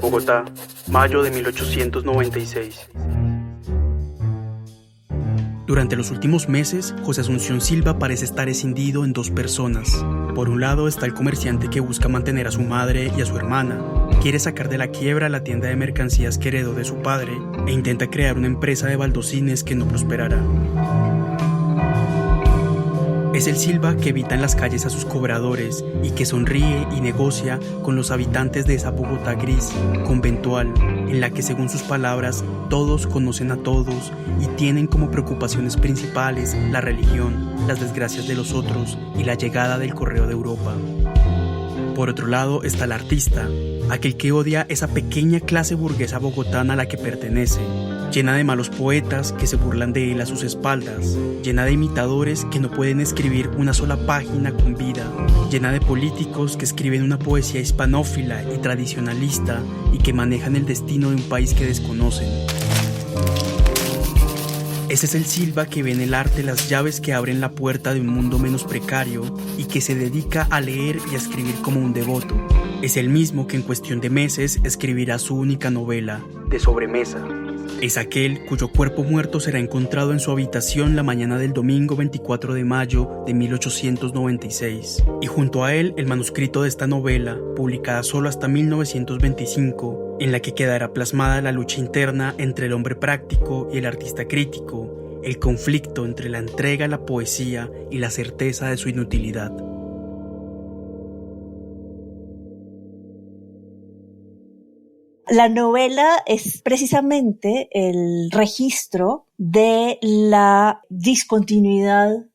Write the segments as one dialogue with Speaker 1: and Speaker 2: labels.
Speaker 1: Bogotá, mayo de 1896. Durante los últimos meses, José Asunción Silva parece estar escindido en dos personas. Por un lado está el comerciante que busca mantener a su madre y a su hermana. Quiere sacar de la quiebra la tienda de mercancías que heredó de su padre e intenta crear una empresa de baldosines que no prosperará. Es el Silva que evita en las calles a sus cobradores y que sonríe y negocia con los habitantes de esa Bogotá gris, conventual, en la que según sus palabras todos conocen a todos y tienen como preocupaciones principales la religión, las desgracias de los otros y la llegada del correo de Europa. Por otro lado está el artista, aquel que odia esa pequeña clase burguesa bogotana a la que pertenece, llena de malos poetas que se burlan de él a sus espaldas, llena de imitadores que no pueden escribir una sola página con vida, llena de políticos que escriben una poesía hispanófila y tradicionalista y que manejan el destino de un país que desconocen. Ese es el Silva que ve en el arte las llaves que abren la puerta de un mundo menos precario y que se dedica a leer y a escribir como un devoto. Es el mismo que en cuestión de meses escribirá su única novela, De Sobremesa. Es aquel cuyo cuerpo muerto será encontrado en su habitación la mañana del domingo 24 de mayo de 1896. Y junto a él el manuscrito de esta novela, publicada solo hasta 1925, en la que quedará plasmada la lucha interna entre el hombre práctico y el artista crítico, el conflicto entre la entrega a la poesía y la certeza de su inutilidad.
Speaker 2: La novela es precisamente el registro de la discontinuidad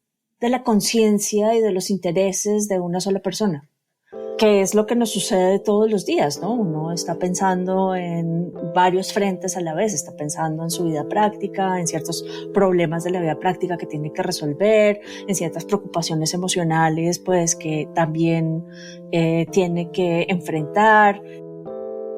Speaker 2: de la conciencia y de los intereses de una sola persona, que es lo que nos sucede todos los días, ¿no? Uno está pensando en varios frentes a la vez, está pensando en su vida práctica, en ciertos problemas de la vida práctica que tiene que resolver, en ciertas preocupaciones emocionales, pues, que también tiene que enfrentar.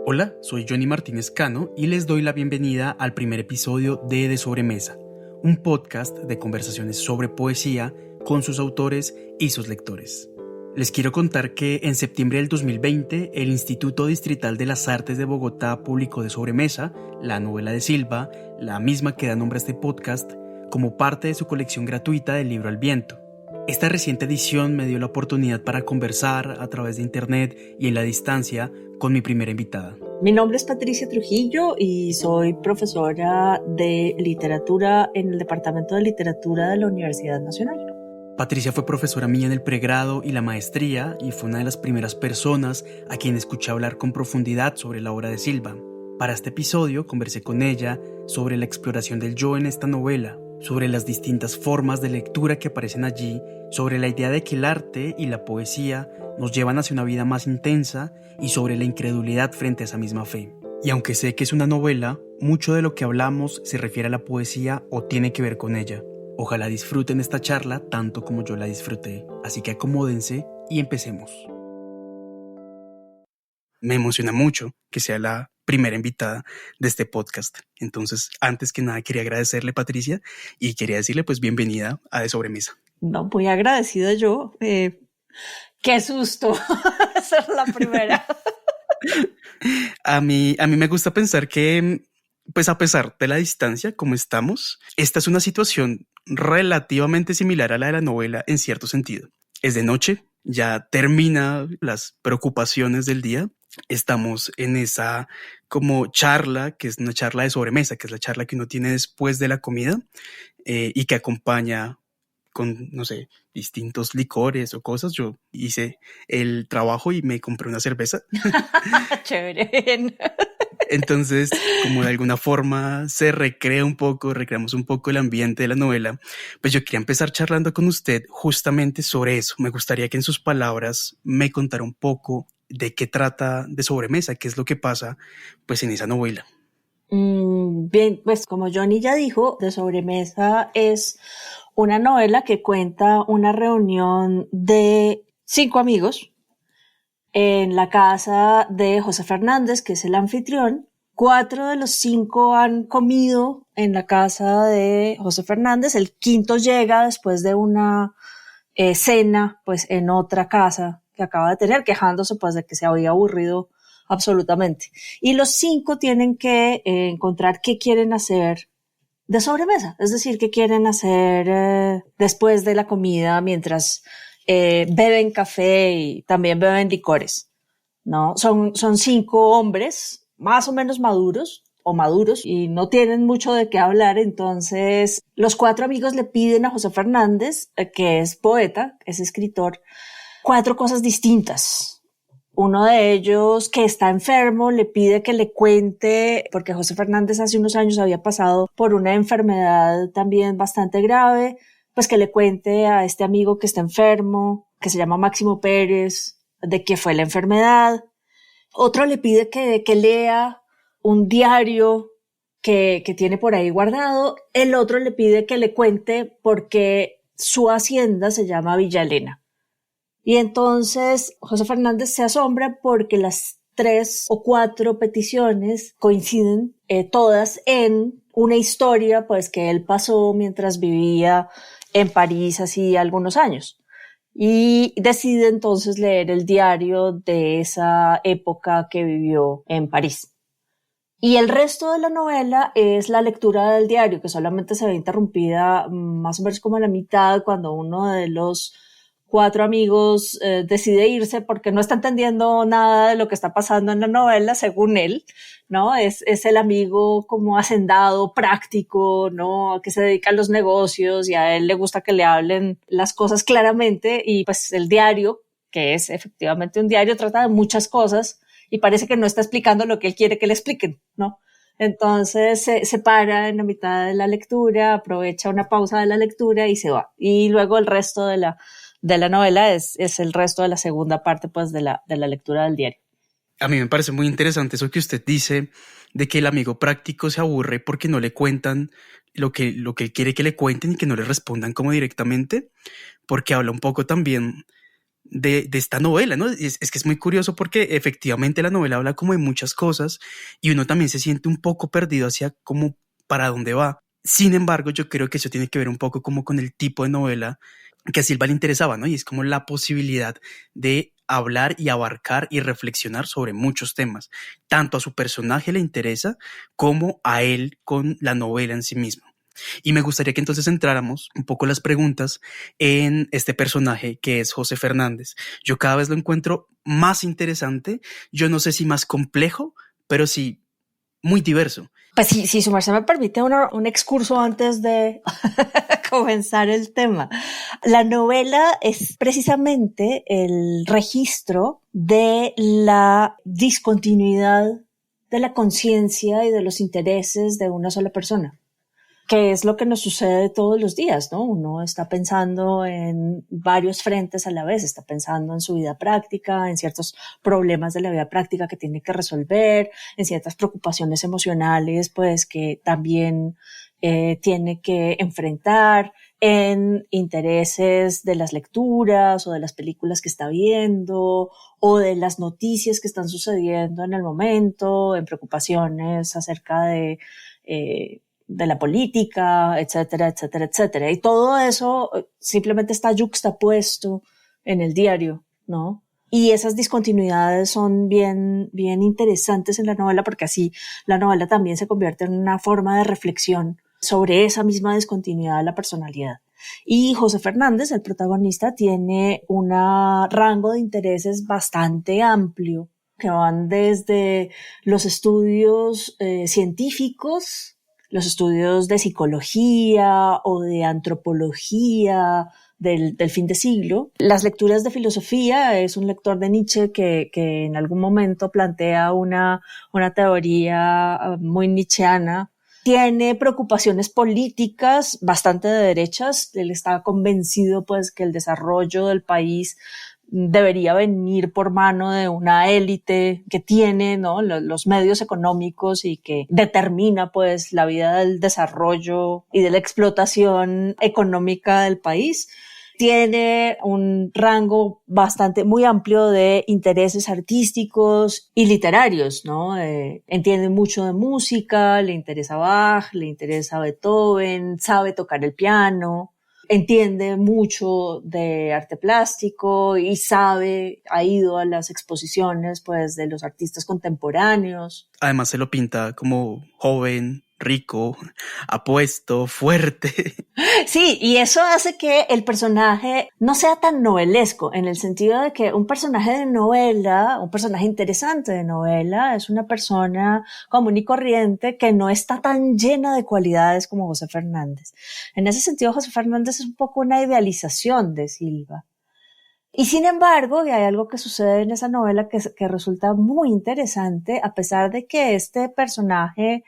Speaker 1: Hola, soy Johnny Martínez Cano y les doy la bienvenida al primer episodio de Sobremesa, un podcast de conversaciones sobre poesía con sus autores y sus lectores. Les quiero contar que en septiembre del 2020 el Instituto Distrital de las Artes de Bogotá publicó De Sobremesa, la novela de Silva, la misma que da nombre a este podcast, como parte de su colección gratuita del libro Al Viento. Esta reciente edición me dio la oportunidad para conversar a través de internet y en la distancia con mi primera invitada.
Speaker 2: Mi nombre es Patricia Trujillo y soy profesora de literatura en el Departamento de Literatura de la Universidad Nacional.
Speaker 1: Patricia fue profesora mía en el pregrado y la maestría y fue una de las primeras personas a quien escuché hablar con profundidad sobre la obra de Silva. Para este episodio conversé con ella sobre la exploración del yo en esta novela, sobre las distintas formas de lectura que aparecen allí, sobre la idea de que el arte y la poesía nos llevan hacia una vida más intensa y sobre la incredulidad frente a esa misma fe. Y aunque sé que es una novela, mucho de lo que hablamos se refiere a la poesía o tiene que ver con ella. Ojalá disfruten esta charla tanto como yo la disfruté, así que acomódense y empecemos. Me emociona mucho que sea la primera invitada de este podcast. Entonces, antes que nada, quería agradecerle, Patricia, y quería decirle, pues, bienvenida a De Sobremesa.
Speaker 2: No, muy agradecida yo. Qué susto ser la primera.
Speaker 1: A mí me gusta pensar que, pues, a pesar de la distancia, como estamos, esta es una situación relativamente similar a la de la novela en cierto sentido. Es de noche, ya termina las preocupaciones del día. Estamos en esa como charla, que es una charla de sobremesa, que es la charla que uno tiene después de la comida y que acompaña con, no sé, distintos licores o cosas. Yo hice el trabajo y me compré una cerveza.
Speaker 2: Chévere.
Speaker 1: Entonces, como de alguna forma recreamos un poco el ambiente de la novela, pues yo quería empezar charlando con usted justamente sobre eso. Me gustaría que en sus palabras me contara un poco de qué trata De Sobremesa, qué es lo que pasa pues en esa novela.
Speaker 2: Bien, pues como Johnny ya dijo, De Sobremesa es una novela que cuenta una reunión de 5 amigos en la casa de José Fernández, que es el anfitrión. 4 de los 5 han comido en la casa de José Fernández. El quinto llega después de una cena, pues, en otra casa que acaba de tener, quejándose, pues, de que se había aburrido absolutamente. Y los 5 tienen que encontrar qué quieren hacer de sobremesa, es decir, qué quieren hacer después de la comida mientras beben café y también beben licores, ¿no? Son 5 hombres más o menos maduros o maduros y no tienen mucho de qué hablar, entonces los 4 amigos le piden a José Fernández, que es poeta, es escritor, 4 cosas distintas. Uno de ellos, que está enfermo, le pide que le cuente, porque José Fernández hace unos años había pasado por una enfermedad también bastante grave, pues que le cuente a este amigo que está enfermo, que se llama Máximo Pérez, de qué fue la enfermedad. Otro le pide que lea un diario que tiene por ahí guardado. El otro le pide que le cuente por qué su hacienda se llama Villa Elena. Y entonces José Fernández se asombra porque las 3 o 4 peticiones coinciden todas en una historia pues que él pasó mientras vivía en París hace algunos años. Y decide entonces leer el diario de esa época que vivió en París. Y el resto de la novela es la lectura del diario, que solamente se ve interrumpida más o menos como a la mitad cuando uno de los 4 amigos decide irse porque no está entendiendo nada de lo que está pasando en la novela, según él, ¿no? Es el amigo como hacendado, práctico, ¿no? Que se dedica a los negocios y a él le gusta que le hablen las cosas claramente y pues el diario, que es efectivamente un diario, trata de muchas cosas y parece que no está explicando lo que él quiere que le expliquen, ¿no? Entonces se para en la mitad de la lectura, aprovecha una pausa de la lectura y se va. Y luego el resto de la novela es el resto de la segunda parte pues de la lectura del diario.
Speaker 1: A mí me parece muy interesante eso que usted dice de que el amigo práctico se aburre porque no le cuentan lo que él quiere que le cuenten y que no le respondan como directamente, porque habla un poco también de esta novela, ¿no? Es que es muy curioso porque efectivamente la novela habla como de muchas cosas y uno también se siente un poco perdido hacia cómo para dónde va. Sin embargo, yo creo que eso tiene que ver un poco como con el tipo de novela que a Silva le interesaba, ¿no? Y es como la posibilidad de hablar y abarcar y reflexionar sobre muchos temas. Tanto a su personaje le interesa como a él con la novela en sí misma. Y me gustaría que entonces entráramos un poco las preguntas en este personaje que es José Fernández. Yo cada vez lo encuentro más interesante, yo no sé si más complejo, pero sí muy diverso.
Speaker 2: Pues si su merced me permite un excurso antes de comenzar el tema. La novela es precisamente el registro de la discontinuidad de la conciencia y de los intereses de una sola persona, que es lo que nos sucede todos los días, ¿no? Uno está pensando en varios frentes a la vez, está pensando en su vida práctica, en ciertos problemas de la vida práctica que tiene que resolver, en ciertas preocupaciones emocionales, pues, que también tiene que enfrentar, en intereses de las lecturas o de las películas que está viendo o de las noticias que están sucediendo en el momento, en preocupaciones acerca de la política, etcétera, etcétera, etcétera. Y todo eso simplemente está yuxtapuesto en el diario, ¿no? Y esas discontinuidades son bien interesantes en la novela porque así la novela también se convierte en una forma de reflexión sobre esa misma discontinuidad de la personalidad. Y José Fernández, el protagonista, tiene un rango de intereses bastante amplio que van desde los estudios científicos, los estudios de psicología o de antropología del fin de siglo. Las lecturas de filosofía, es un lector de Nietzsche que en algún momento plantea una teoría muy nietzscheana. Tiene preocupaciones políticas bastante de derechas. Él está convencido pues que el desarrollo del país debería venir por mano de una élite que tiene, ¿no?, los medios económicos y que determina pues la vida del desarrollo y de la explotación económica del país. Tiene un rango muy amplio de intereses artísticos y literarios, ¿no? Entiende mucho de música, le interesa Bach, le interesa Beethoven, sabe tocar el piano. entiende mucho de arte plástico y ha ido a las exposiciones pues de los artistas contemporáneos.
Speaker 1: Además se lo pinta como joven, rico, apuesto, fuerte.
Speaker 2: Sí, y eso hace que el personaje no sea tan novelesco, en el sentido de que un personaje de novela, un personaje interesante de novela, es una persona común y corriente que no está tan llena de cualidades como José Fernández. En ese sentido, José Fernández es un poco una idealización de Silva. Y sin embargo, hay algo que sucede en esa novela que resulta muy interesante, a pesar de que este personaje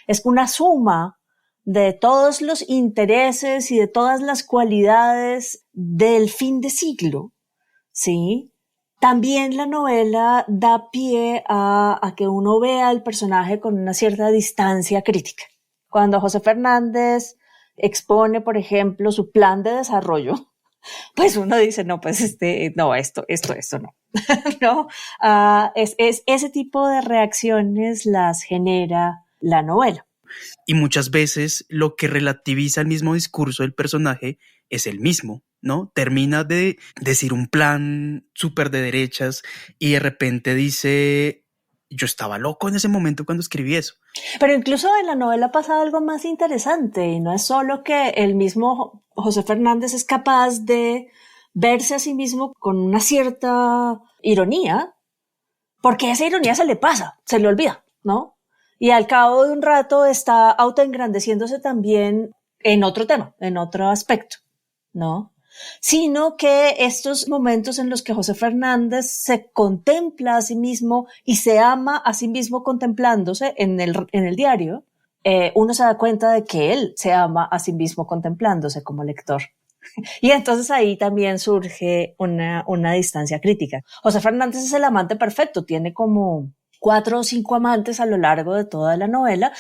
Speaker 2: es una suma de todos los intereses y de todas las cualidades del fin de siglo, ¿sí? También la novela da pie a que uno vea al personaje con una cierta distancia crítica. Cuando José Fernández expone, por ejemplo, su plan de desarrollo, pues uno dice, no, pues esto no. ¿No? Ese tipo de reacciones las genera la novela.
Speaker 1: Y muchas veces lo que relativiza el mismo discurso del personaje es el mismo, ¿no? Termina de decir un plan súper de derechas y de repente dice, yo estaba loco en ese momento cuando escribí eso.
Speaker 2: Pero incluso en la novela pasa algo más interesante, y no es solo que el mismo José Fernández es capaz de verse a sí mismo con una cierta ironía, porque esa ironía se le pasa, se le olvida, ¿no? Y al cabo de un rato está autoengrandeciéndose también en otro tema, en otro aspecto, ¿no? Sino que estos momentos en los que José Fernández se contempla a sí mismo y se ama a sí mismo contemplándose en el diario, uno se da cuenta de que él se ama a sí mismo contemplándose como lector. Y entonces ahí también surge una distancia crítica. José Fernández es el amante perfecto, tiene como 4 o 5 amantes a lo largo de toda la novela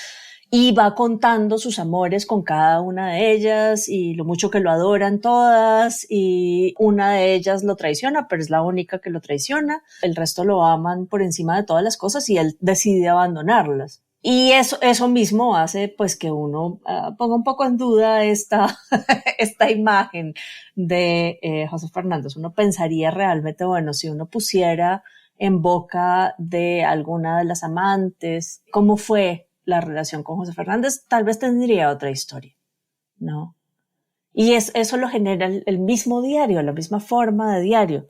Speaker 2: y va contando sus amores con cada una de ellas y lo mucho que lo adoran todas, y una de ellas lo traiciona, pero es la única que lo traiciona. El resto lo aman por encima de todas las cosas y él decide abandonarlas. Y eso mismo hace pues que uno ponga un poco en duda esta imagen de José Fernández. Uno pensaría realmente, bueno, si uno pusiera en boca de alguna de las amantes cómo fue la relación con José Fernández, tal vez tendría otra historia, ¿no? Y eso lo genera el mismo diario, la misma forma de diario.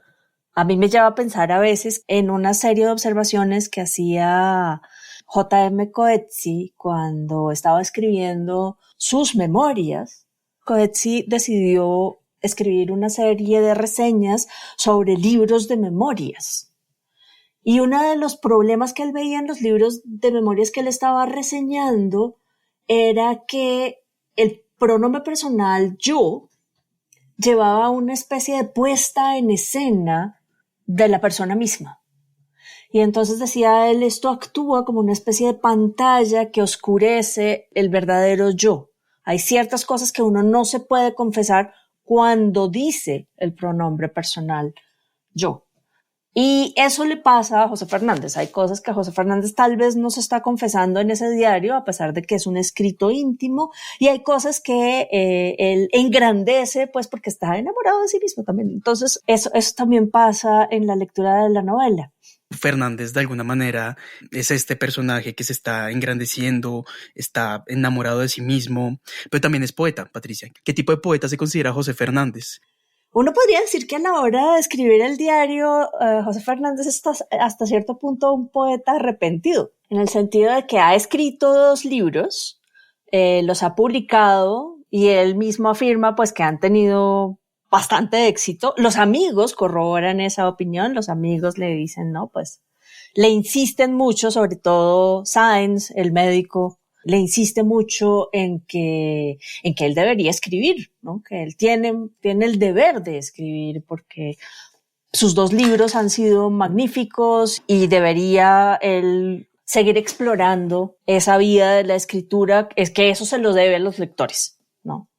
Speaker 2: A mí me lleva a pensar a veces en una serie de observaciones que hacía J.M. Coetzee cuando estaba escribiendo sus memorias. Coetzee decidió escribir una serie de reseñas sobre libros de memorias. Y uno de los problemas que él veía en los libros de memorias que él estaba reseñando era que el pronombre personal yo llevaba una especie de puesta en escena de la persona misma. Y entonces decía él, esto actúa como una especie de pantalla que oscurece el verdadero yo. Hay ciertas cosas que uno no se puede confesar cuando dice el pronombre personal yo. Y eso le pasa a José Fernández. Hay cosas que José Fernández tal vez no se está confesando en ese diario, a pesar de que es un escrito íntimo, y hay cosas que él engrandece, pues porque está enamorado de sí mismo también. Entonces, eso también pasa en la lectura de la novela.
Speaker 1: Fernández, de alguna manera, es este personaje que se está engrandeciendo, está enamorado de sí mismo, pero también es poeta, Patricia. ¿Qué tipo de poeta se considera José Fernández?
Speaker 2: Uno podría decir que a la hora de escribir el diario, José Fernández es hasta cierto punto un poeta arrepentido, en el sentido de que ha escrito 2 libros, los ha publicado y él mismo afirma pues que han tenido bastante éxito. Los amigos corroboran esa opinión, los amigos le dicen, no, pues le insisten mucho, sobre todo Sáenz, el médico, le insiste mucho en que él debería escribir, ¿no? Que él tiene el deber de escribir porque sus 2 libros han sido magníficos y debería él seguir explorando esa vida de la escritura. Es que eso se lo debe a los lectores, ¿no?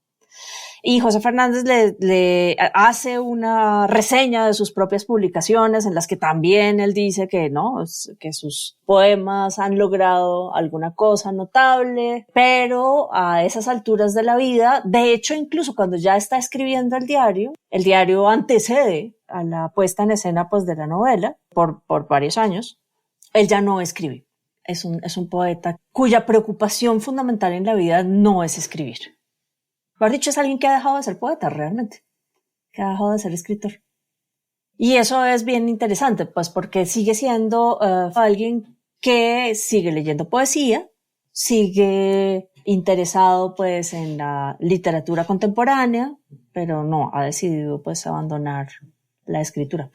Speaker 2: Y José Fernández le hace una reseña de sus propias publicaciones en las que también él dice que no, que sus poemas han logrado alguna cosa notable, pero a esas alturas de la vida, de hecho, incluso cuando ya está escribiendo el diario antecede a la puesta en escena pues de la novela por varios años, él ya no escribe. Es un poeta cuya preocupación fundamental en la vida no es escribir. Mejor dicho, es alguien que ha dejado de ser poeta realmente, que ha dejado de ser escritor. Y eso es bien interesante, pues porque sigue siendo alguien que sigue leyendo poesía, sigue interesado pues en la literatura contemporánea, pero no, ha decidido pues abandonar la escritura.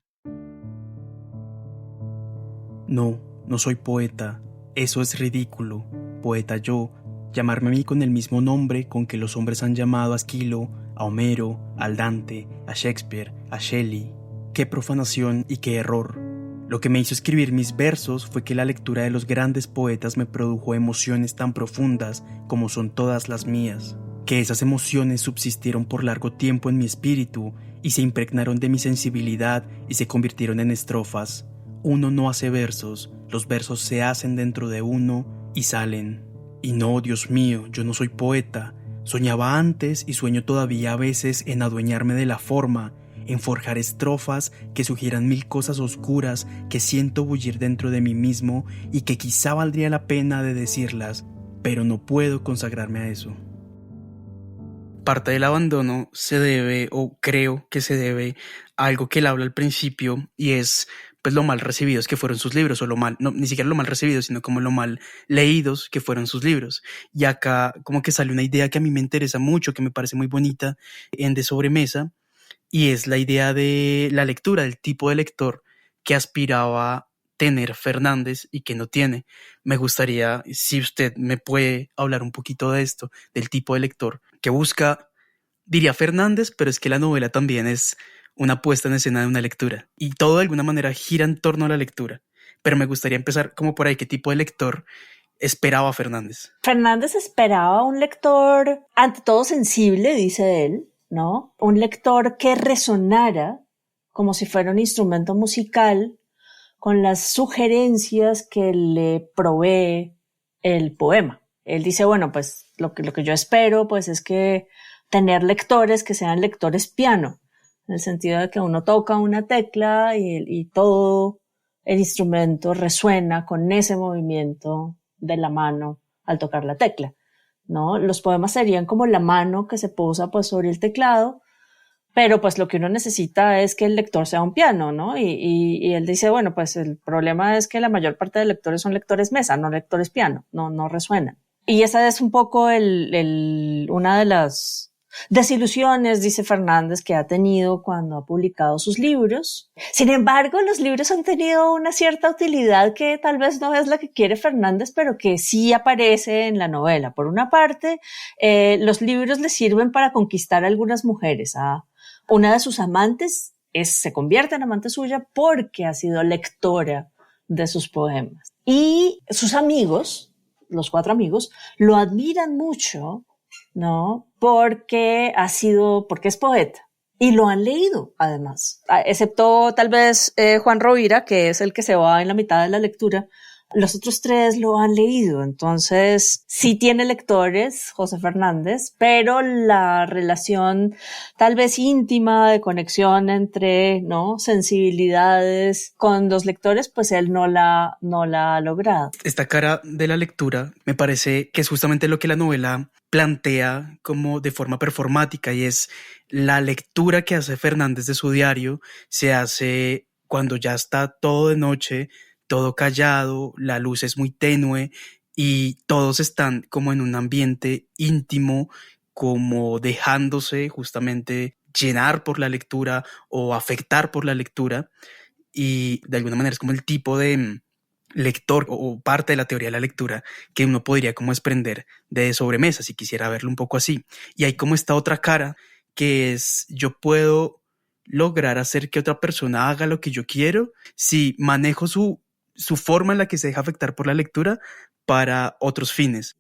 Speaker 1: No, no soy poeta. Eso es ridículo. Poeta yo. Llamarme a mí con el mismo nombre con que los hombres han llamado a Esquilo, a Homero, a Dante, a Shakespeare, a Shelley. Qué profanación y qué error. Lo que me hizo escribir mis versos fue que la lectura de los grandes poetas me produjo emociones tan profundas como son todas las mías, que esas emociones subsistieron por largo tiempo en mi espíritu y se impregnaron de mi sensibilidad y se convirtieron en estrofas. Uno no hace versos, los versos se hacen dentro de uno y salen. Y no, Dios mío, yo no soy poeta. Soñaba antes y sueño todavía a veces en adueñarme de la forma, en forjar estrofas que sugieran mil cosas oscuras que siento bullir dentro de mí mismo y que quizá valdría la pena de decirlas, pero no puedo consagrarme a eso. Parte del abandono se debe, o creo que se debe, a algo que él habla al principio, y es pues lo mal recibidos que fueron sus libros, o lo mal, no, ni siquiera lo mal recibidos, sino como lo mal leídos que fueron sus libros. Y acá como que sale una idea que a mí me interesa mucho, que me parece muy bonita en De Sobremesa, y es la idea de la lectura, del tipo de lector que aspiraba tener Fernández y que no tiene. Me gustaría, si usted me puede hablar un poquito de esto, del tipo de lector que busca, diría Fernández, pero es que la novela también es una puesta en escena de una lectura y todo de alguna manera gira en torno a la lectura. Pero me gustaría empezar como por ahí, ¿qué tipo de lector esperaba Fernández?
Speaker 2: Fernández esperaba un lector ante todo sensible, dice él, ¿no? Un lector que resonara como si fuera un instrumento musical con las sugerencias que le provee el poema. Él dice, bueno, pues lo que yo espero pues es que tener lectores que sean lectores piano, en el sentido de que uno toca una tecla y todo el instrumento resuena con ese movimiento de la mano al tocar la tecla, ¿no? Los poemas serían como la mano que se posa pues sobre el teclado, pero pues lo que uno necesita es que el lector sea un piano, ¿no? Y él dice, bueno, pues el problema es que la mayor parte de lectores son lectores mesa, no lectores piano, no resuenan. Y esa es un poco una de las desilusiones, dice Fernández, que ha tenido cuando ha publicado sus libros. Sin embargo, los libros han tenido una cierta utilidad que tal vez no es la que quiere Fernández, pero que sí aparece en la novela. Por una parte, los libros le sirven para conquistar a algunas mujeres. Una de sus amantes se convierte en amante suya porque ha sido lectora de sus poemas. Y sus amigos, los 4 amigos, lo admiran mucho, ¿no? Porque es poeta. Y lo han leído, además. Excepto tal vez Juan Rovira, que es el que se va en la mitad de la lectura. Los otros 3 lo han leído. Entonces, sí tiene lectores, José Fernández, pero la relación tal vez íntima de conexión entre, ¿no?, sensibilidades con los lectores, pues él no la ha logrado.
Speaker 1: Esta cara de la lectura me parece que es justamente lo que la novela plantea como de forma performática, y es la lectura que hace Fernández de su diario. Se hace cuando ya está todo de noche, todo callado, la luz es muy tenue y todos están como en un ambiente íntimo, como dejándose justamente llenar por la lectura o afectar por la lectura, y de alguna manera es como el tipo de lector o parte de la teoría de la lectura que uno podría como desprender de Sobremesa, si quisiera verlo un poco así. Y hay como esta otra cara que es: yo puedo lograr hacer que otra persona haga lo que yo quiero si manejo su forma en la que se deja afectar por la lectura para otros fines.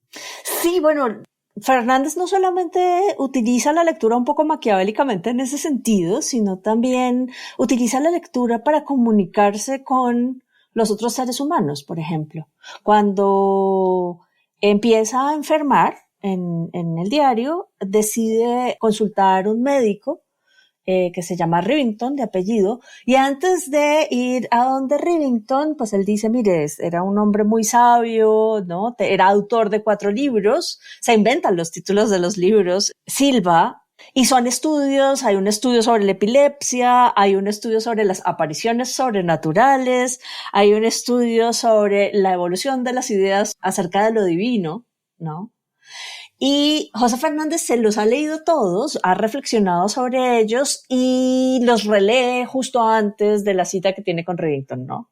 Speaker 2: Sí, bueno, Fernández no solamente utiliza la lectura un poco maquiavélicamente en ese sentido, sino también utiliza la lectura para comunicarse con los otros seres humanos, por ejemplo. Cuando empieza a enfermar en el diario, decide consultar a un médico que se llama Rivington, de apellido, y antes de ir a donde Rivington, pues él dice, mire, era un hombre muy sabio, ¿no? Era autor de 4 libros, se inventan los títulos de los libros, Silva, y son estudios, hay un estudio sobre la epilepsia, hay un estudio sobre las apariciones sobrenaturales, hay un estudio sobre la evolución de las ideas acerca de lo divino, ¿no? Y José Fernández se los ha leído todos, ha reflexionado sobre ellos y los relee justo antes de la cita que tiene con Rivington, ¿no?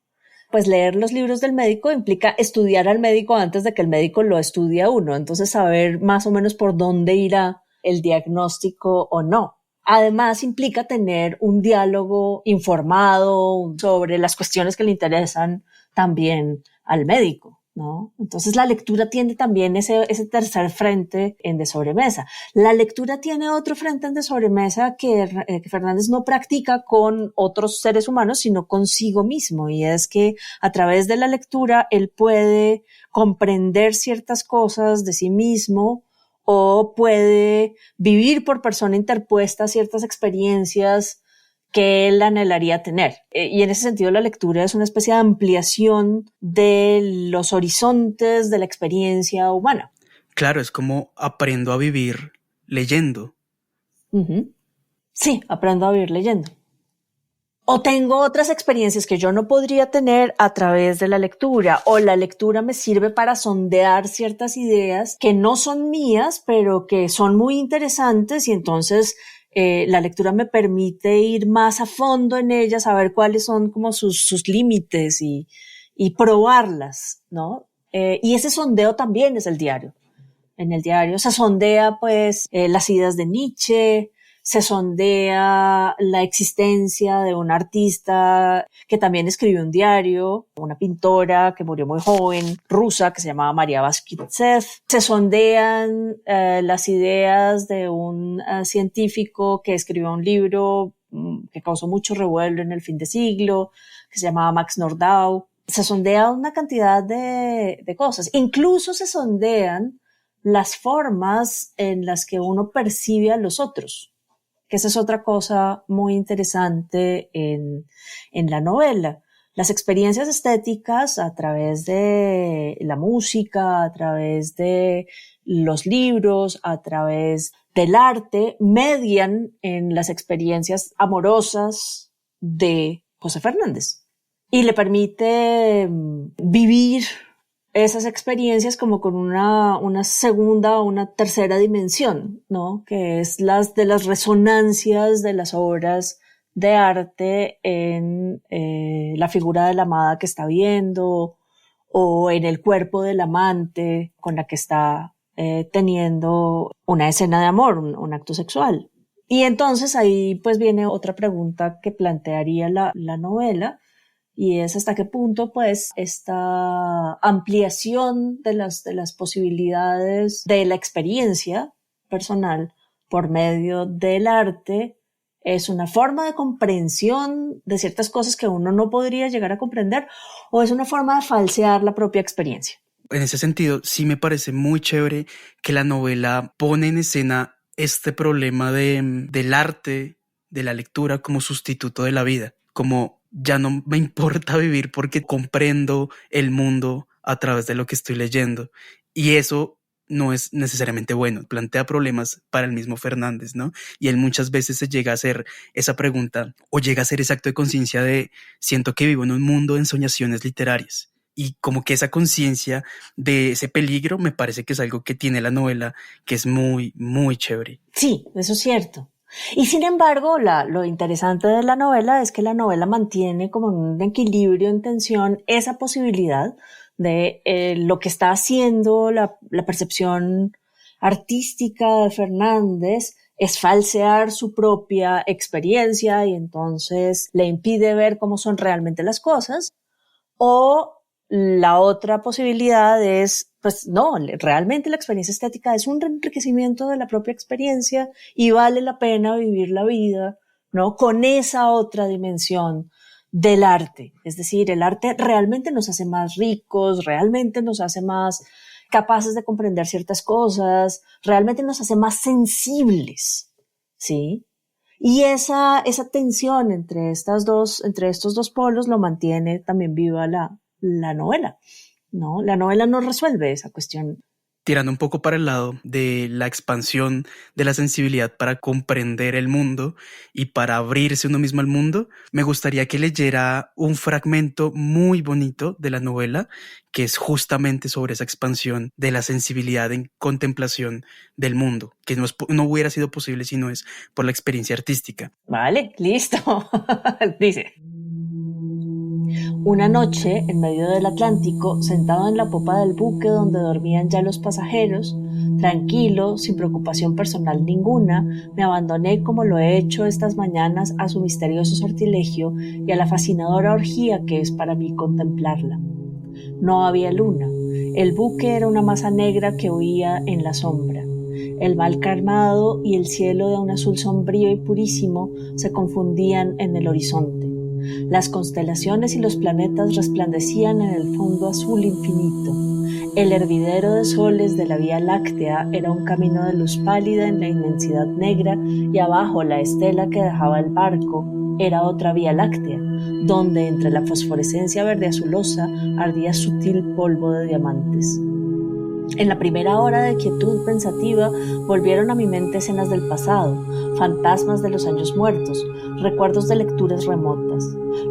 Speaker 2: Pues leer los libros del médico implica estudiar al médico antes de que el médico lo estudie a uno, entonces saber más o menos por dónde irá el diagnóstico o no. Además, implica tener un diálogo informado sobre las cuestiones que le interesan también al médico, ¿no? Entonces la lectura tiene también ese tercer frente en De Sobremesa. La lectura tiene otro frente en De Sobremesa que Fernández no practica con otros seres humanos, sino consigo mismo, y es que a través de la lectura él puede comprender ciertas cosas de sí mismo o puede vivir por persona interpuesta ciertas experiencias que él anhelaría tener. Y en ese sentido la lectura es una especie de ampliación de los horizontes de la experiencia humana.
Speaker 1: Claro, es como aprendo a vivir leyendo.
Speaker 2: Uh-huh. Sí, aprendo a vivir leyendo. O tengo otras experiencias que yo no podría tener a través de la lectura, o la lectura me sirve para sondear ciertas ideas que no son mías, pero que son muy interesantes, y entonces la lectura me permite ir más a fondo en ellas, saber cuáles son como sus límites y probarlas, ¿no? Y ese sondeo también es el diario. En el diario se sondea pues las ideas de Nietzsche, se sondea la existencia de una artista que también escribió un diario, una pintora que murió muy joven, rusa, que se llamaba María Vasquitsev. Se sondean las ideas de un científico que escribió un libro que causó mucho revuelo en el fin de siglo, que se llamaba Max Nordau. Se sondea una cantidad de cosas. Incluso se sondean las formas en las que uno percibe a los otros, que esa es otra cosa muy interesante en la novela. Las experiencias estéticas a través de la música, a través de los libros, a través del arte, median en las experiencias amorosas de José Fernández y le permite vivir esas experiencias como con una segunda o una tercera dimensión, ¿no? Que es las de las resonancias de las obras de arte en la figura de la amada que está viendo o en el cuerpo del amante con la que está teniendo una escena de amor, un acto sexual. Y entonces ahí pues viene otra pregunta que plantearía la novela, y es hasta qué punto pues esta ampliación de las posibilidades de la experiencia personal por medio del arte es una forma de comprensión de ciertas cosas que uno no podría llegar a comprender, o es una forma de falsear la propia experiencia.
Speaker 1: En ese sentido, sí me parece muy chévere que la novela pone en escena este problema del arte, de la lectura como sustituto de la vida, como ya no me importa vivir porque comprendo el mundo a través de lo que estoy leyendo. Y eso no es necesariamente bueno, plantea problemas para el mismo Fernández, ¿no? Y él muchas veces se llega a hacer esa pregunta o llega a hacer ese acto de conciencia de siento que vivo en un mundo de ensoñaciones literarias. Y como que esa conciencia de ese peligro me parece que es algo que tiene la novela que es muy, muy chévere.
Speaker 2: Sí, eso es cierto. Y sin embargo, lo interesante de la novela es que la novela mantiene como un equilibrio en tensión esa posibilidad de lo que está haciendo la percepción artística de Fernández es falsear su propia experiencia y entonces le impide ver cómo son realmente las cosas, o La otra posibilidad es, pues no, realmente la experiencia estética es un enriquecimiento de la propia experiencia y vale la pena vivir la vida, ¿no? Con esa otra dimensión del arte. Es decir, el arte realmente nos hace más ricos, realmente nos hace más capaces de comprender ciertas cosas, realmente nos hace más sensibles, ¿sí? Y esa tensión entre estos dos polos lo mantiene también viva la novela, ¿no? La novela no resuelve esa cuestión.
Speaker 1: Tirando un poco para el lado de la expansión de la sensibilidad para comprender el mundo y para abrirse uno mismo al mundo, me gustaría que leyera un fragmento muy bonito de la novela que es justamente sobre esa expansión de la sensibilidad en contemplación del mundo, que no hubiera sido posible si no es por la experiencia artística.
Speaker 2: Vale, listo. Dice: una noche, en medio del Atlántico, sentado en la popa del buque donde dormían ya los pasajeros, tranquilo, sin preocupación personal ninguna, me abandoné como lo he hecho estas mañanas a su misterioso sortilegio y a la fascinadora orgía que es para mí contemplarla. No había luna. El buque era una masa negra que huía en la sombra. El mar calmado y el cielo de un azul sombrío y purísimo se confundían en el horizonte. Las constelaciones y los planetas resplandecían en el fondo azul infinito. El hervidero de soles de la Vía Láctea era un camino de luz pálida en la inmensidad negra y abajo la estela que dejaba el barco era otra Vía Láctea, donde entre la fosforescencia verde azulosa ardía sutil polvo de diamantes. En la primera hora de quietud pensativa volvieron a mi mente escenas del pasado, fantasmas de los años muertos, recuerdos de lecturas remotas.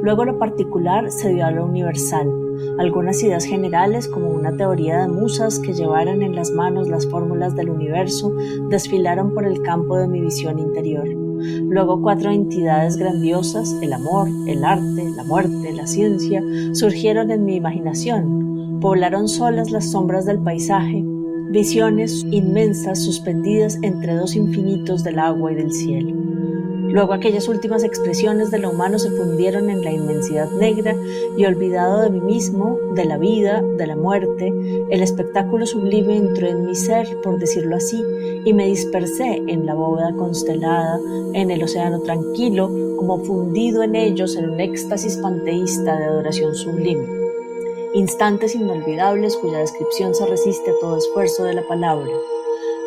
Speaker 2: Luego lo particular se dio a lo universal, algunas ideas generales como una teoría de musas que llevaran en las manos las fórmulas del universo desfilaron por el campo de mi visión interior. Luego 4 entidades grandiosas, el amor, el arte, la muerte, la ciencia, surgieron en mi imaginación. Poblaron solas las sombras del paisaje, visiones inmensas suspendidas entre dos infinitos del agua y del cielo. Luego aquellas últimas expresiones de lo humano se fundieron en la inmensidad negra y olvidado de mí mismo, de la vida, de la muerte, el espectáculo sublime entró en mi ser, por decirlo así, y me dispersé en la bóveda constelada, en el océano tranquilo, como fundido en ellos en un éxtasis panteísta de adoración sublime. Instantes inolvidables cuya descripción se resiste a todo esfuerzo de la palabra.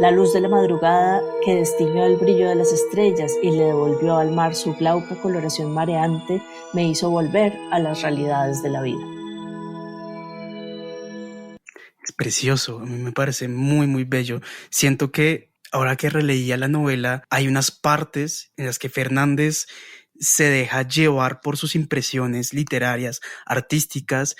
Speaker 2: La luz de la madrugada que destiñó el brillo de las estrellas y le devolvió al mar su glauca coloración mareante me hizo volver a las realidades de la vida.
Speaker 1: Es precioso, a mí me parece muy, muy bello. Siento que ahora que releía la novela, hay unas partes en las que Fernández se deja llevar por sus impresiones literarias, artísticas,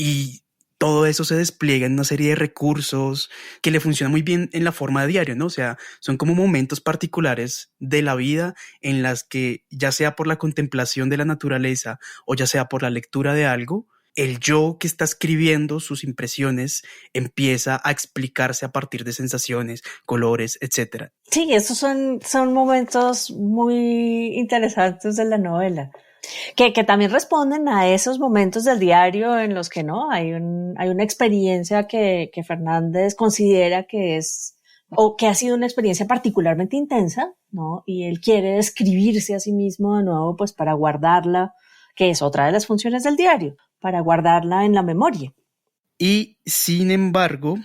Speaker 1: y todo eso se despliega en una serie de recursos que le funcionan muy bien en la forma de diario, ¿no? O sea, son como momentos particulares de la vida en las que, ya sea por la contemplación de la naturaleza o ya sea por la lectura de algo, el yo que está escribiendo sus impresiones empieza a explicarse a partir de sensaciones, colores, etc.
Speaker 2: Sí, esos son momentos muy interesantes de la novela. Que también responden a esos momentos del diario en los que no hay una experiencia que Fernández considera que es o que ha sido una experiencia particularmente intensa, ¿no? Y él quiere describirse a sí mismo de nuevo, pues para guardarla, que es otra de las funciones del diario, para guardarla en la memoria.
Speaker 1: Y sin embargo,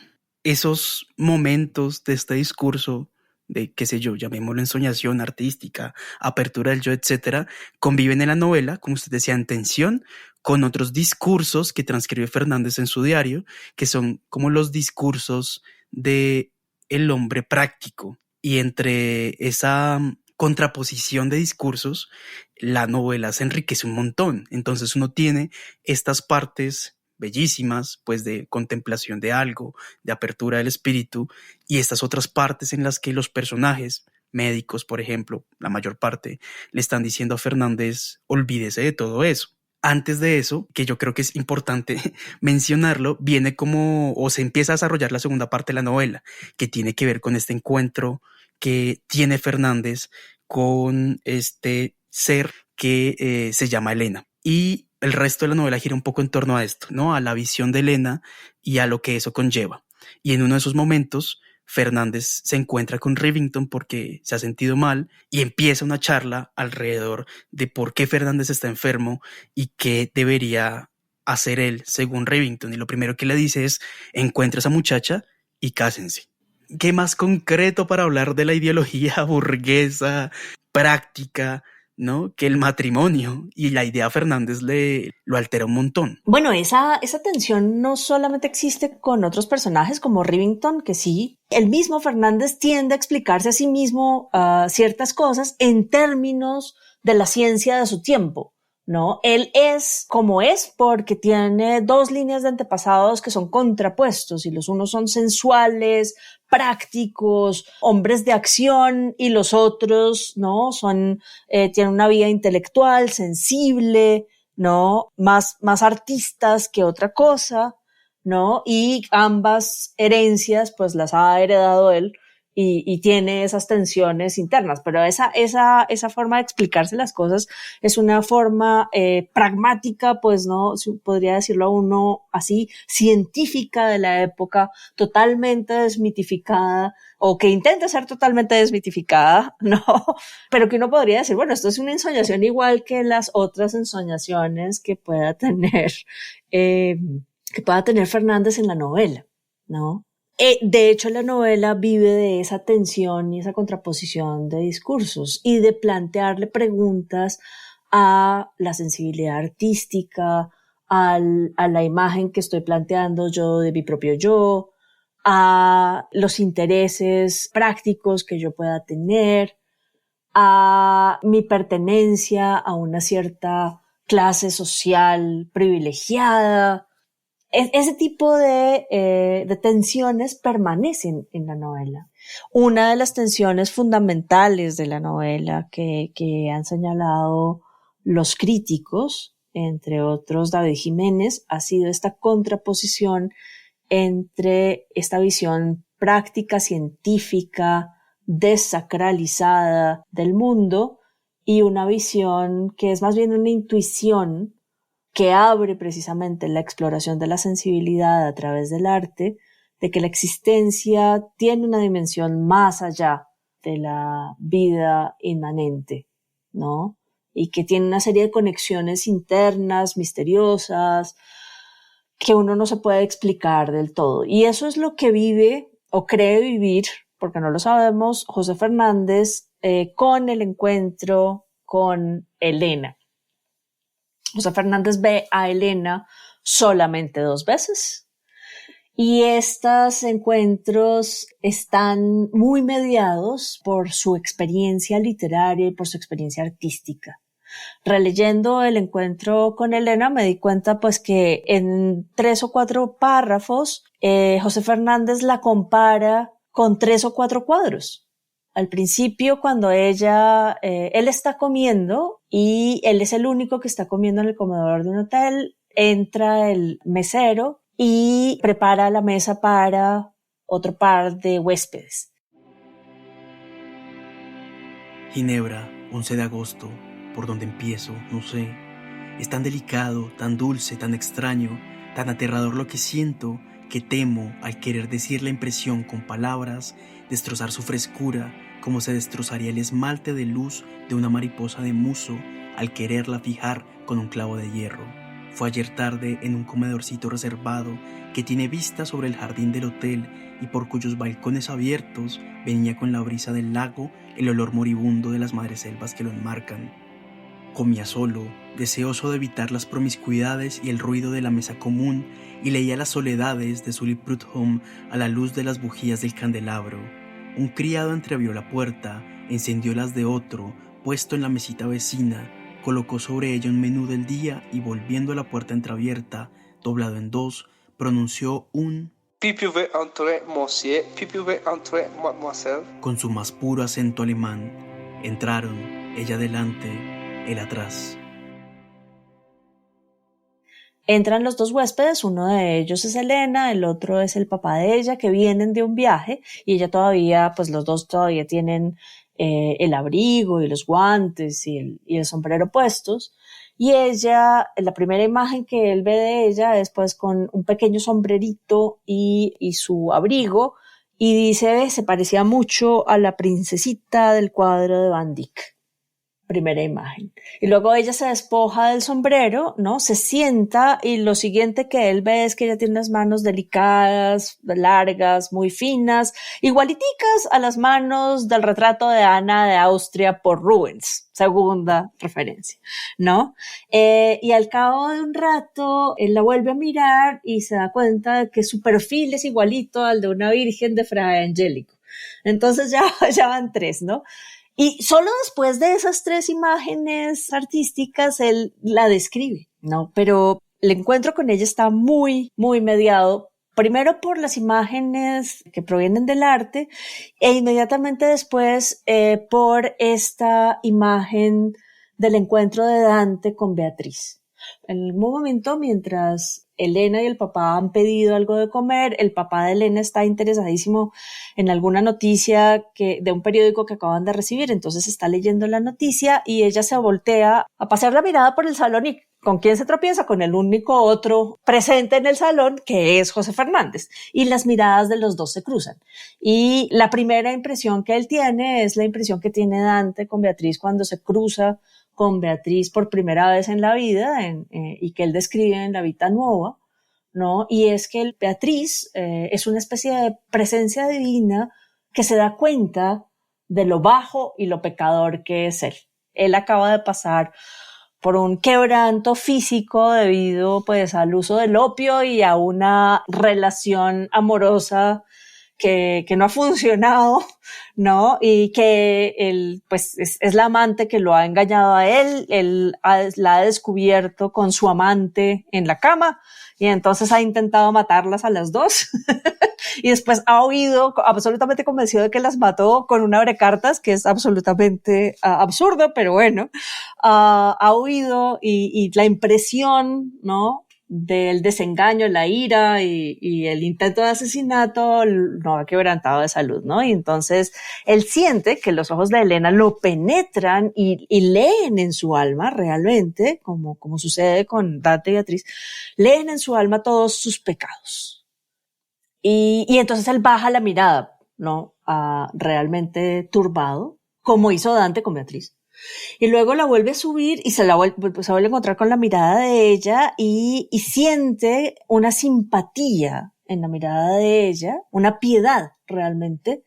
Speaker 1: esos momentos de este discurso de, qué sé yo, llamémoslo ensoñación artística, apertura del yo, etcétera, conviven en la novela, como usted decía, en tensión con otros discursos que transcribe Fernández en su diario, que son como los discursos de el hombre práctico. Y entre esa contraposición de discursos, la novela se enriquece un montón. Entonces uno tiene estas partes bellísimas, pues de contemplación de algo, de apertura del espíritu, y estas otras partes en las que los personajes médicos, por ejemplo, la mayor parte, le están diciendo a Fernández, olvídese de todo eso. Antes de eso, que yo creo que es importante mencionarlo, viene como, o se empieza a desarrollar la segunda parte de la novela, que tiene que ver con este encuentro que tiene Fernández con este ser que se llama Elena. Y el resto de la novela gira un poco en torno a esto, ¿no? A la visión de Elena y a lo que eso conlleva. Y en uno de esos momentos, Fernández se encuentra con Rivington porque se ha sentido mal y empieza una charla alrededor de por qué Fernández está enfermo y qué debería hacer él según Rivington. Y lo primero que le dice es: encuentra a esa muchacha y cásense. ¿Qué más concreto para hablar de la ideología burguesa, práctica, ¿no? Que el matrimonio? Y la idea a Fernández lo altera un montón.
Speaker 2: Bueno, esa tensión no solamente existe con otros personajes como Rivington, que sí, el mismo Fernández tiende a explicarse a sí mismo ciertas cosas en términos de la ciencia de su tiempo, ¿no? Él es como es porque tiene dos líneas de antepasados que son contrapuestos, y los unos son sensuales, prácticos, hombres de acción, y los otros, ¿no? Tienen una vida intelectual, sensible, ¿no? Más artistas que otra cosa, ¿no? Y ambas herencias, pues las ha heredado él y tiene esas tensiones internas. Pero esa forma de explicarse las cosas es una forma pragmática, pues, ¿no? Podría decirlo uno así, científica de la época, totalmente desmitificada, o que intenta ser totalmente desmitificada, ¿no? Pero que uno podría decir, bueno, esto es una ensoñación igual que las otras ensoñaciones que pueda tener Fernández en la novela, ¿no? De hecho, la novela vive de esa tensión y esa contraposición de discursos y de plantearle preguntas a la sensibilidad artística, a la imagen que estoy planteando yo de mi propio yo, a los intereses prácticos que yo pueda tener, a mi pertenencia a una cierta clase social privilegiada. Ese tipo de tensiones permanecen en la novela. Una de las tensiones fundamentales de la novela que han señalado los críticos, entre otros David Jiménez, ha sido esta contraposición entre esta visión práctica, científica, desacralizada del mundo y una visión que es más bien una intuición que abre precisamente la exploración de la sensibilidad a través del arte, de que la existencia tiene una dimensión más allá de la vida inmanente, ¿no? Y que tiene una serie de conexiones internas, misteriosas, que uno no se puede explicar del todo. Y eso es lo que vive o cree vivir, porque no lo sabemos, José Fernández con el encuentro con Elena. José Fernández ve a Elena solamente 2 veces y estos encuentros están muy mediados por su experiencia literaria y por su experiencia artística. Releyendo el encuentro con Elena me di cuenta pues que en 3 o 4 párrafos José Fernández la compara con 3 o 4 cuadros. Al principio, cuando él está comiendo y él es el único que está comiendo en el comedor de un hotel, entra el mesero y prepara la mesa para otro par de huéspedes.
Speaker 1: Ginebra, 11 de agosto, por donde empiezo, no sé. Es tan delicado, tan dulce, tan extraño, tan aterrador lo que siento, que temo, al querer decir la impresión con palabras, destrozar su frescura, como se destrozaría el esmalte de luz de una mariposa de muso al quererla fijar con un clavo de hierro. Fue ayer tarde en un comedorcito reservado que tiene vista sobre el jardín del hotel y por cuyos balcones abiertos venía con la brisa del lago el olor moribundo de las madreselvas que lo enmarcan. Comía solo, deseoso de evitar las promiscuidades y el ruido de la mesa común, y leía las soledades de Sully Prudhomme a la luz de las bujías del candelabro. Un criado entreabrió la puerta, encendió las de otro, puesto en la mesita vecina, colocó sobre ella un menú del día y volviendo a la puerta entreabierta, doblado en 2, pronunció un
Speaker 3: «Puis pouvez entrer, monsieur, puis pouvez entrer, mademoiselle»,
Speaker 1: con su más puro acento alemán. Entraron, ella delante, él atrás.
Speaker 2: Entran los 2 huéspedes, uno de ellos es Elena, el otro es el papá de ella, que vienen de un viaje y ella todavía, pues los dos todavía tienen el abrigo y los guantes y el sombrero puestos. y ella, la primera imagen que él ve de ella es pues con un pequeño sombrerito y su abrigo, y dice, se parecía mucho a la princesita del cuadro de Van Dyck. Primera imagen. Y luego ella se despoja del sombrero, ¿no? Se sienta y lo siguiente que él ve es que ella tiene unas manos delicadas, largas, muy finas, igualiticas a las manos del retrato de Ana de Austria por Rubens. Segunda referencia, ¿no? Y al cabo de un rato, él la vuelve a mirar y se da cuenta de que su perfil es igualito al de una virgen de Fray Angélico. Entonces ya van 3, ¿no? Y solo después de esas 3 imágenes artísticas, él la describe, ¿no? Pero el encuentro con ella está muy, muy mediado, primero por las imágenes que provienen del arte, e inmediatamente después por esta imagen del encuentro de Dante con Beatriz. En un momento, mientras Elena y el papá han pedido algo de comer, el papá de Elena está interesadísimo en alguna noticia de un periódico que acaban de recibir, entonces está leyendo la noticia y ella se voltea a pasear la mirada por el salón y ¿con quién se tropieza? Con el único otro presente en el salón, que es José Fernández, y las miradas de los dos se cruzan. Y la primera impresión que él tiene es la impresión que tiene Dante con Beatriz cuando se cruza con Beatriz por primera vez en la vida y que él describe en La Vita Nuova, ¿no? Y es que Beatriz es una especie de presencia divina que se da cuenta de lo bajo y lo pecador que es él. Él acaba de pasar por un quebranto físico debido pues al uso del opio y a una relación amorosa que no ha funcionado, ¿no? Y que él, pues, es la amante que lo ha engañado a él la ha descubierto con su amante en la cama, y entonces ha intentado matarlas a las dos, y después ha huido absolutamente convencido de que las mató con un abrecartas, que es absolutamente absurdo, pero bueno, ha huido y la impresión, ¿no?, del desengaño, la ira y el intento de asesinato no ha quebrantado de salud, ¿no? Y entonces él siente que los ojos de Elena lo penetran y leen en su alma realmente, como sucede con Dante y Beatriz, leen en su alma todos sus pecados. Y entonces él baja la mirada, ¿no? Realmente turbado, como hizo Dante con Beatriz. Y luego la vuelve a subir y se vuelve a encontrar con la mirada de ella y siente una simpatía en la mirada de ella, una piedad realmente,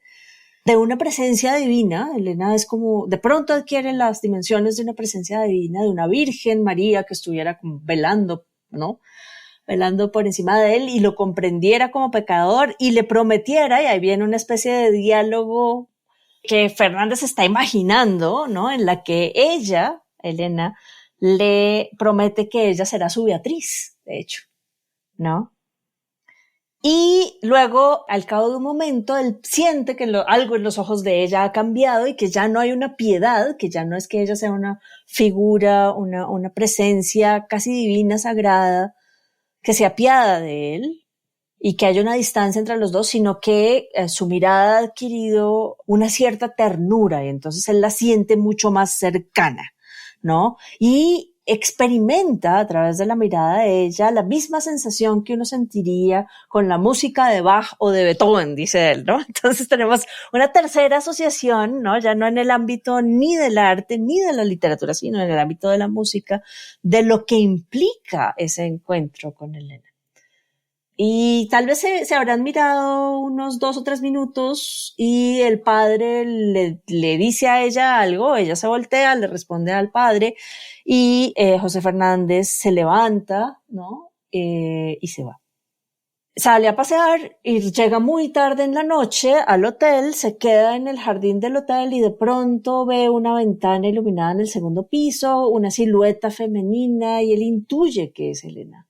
Speaker 2: de una presencia divina. Elena es como, de pronto adquiere las dimensiones de una presencia divina, de una Virgen María que estuviera como velando, ¿no?, velando por encima de él y lo comprendiera como pecador y le prometiera, y ahí viene una especie de diálogo que Fernández está imaginando, ¿no?, en la que ella, Elena, le promete que ella será su Beatriz, de hecho, ¿no? Y luego, al cabo de un momento, él siente que algo en los ojos de ella ha cambiado y que ya no hay una piedad, que ya no es que ella sea una figura, una presencia casi divina, sagrada, que se apiada de él y que haya una distancia entre los dos, sino que su mirada ha adquirido una cierta ternura y entonces él la siente mucho más cercana, ¿no? Y experimenta a través de la mirada de ella la misma sensación que uno sentiría con la música de Bach o de Beethoven, dice él, ¿no? Entonces tenemos una tercera asociación, ¿no?, ya no en el ámbito ni del arte ni de la literatura, sino en el ámbito de la música, de lo que implica ese encuentro con Elena. Y tal vez se habrán mirado unos 2 o 3 minutos y el padre le dice a ella algo, ella se voltea, le responde al padre y José Fernández se levanta, ¿no?, y se va. Sale a pasear y llega muy tarde en la noche al hotel, se queda en el jardín del hotel y de pronto ve una ventana iluminada en el segundo piso, una silueta femenina y él intuye que es Elena.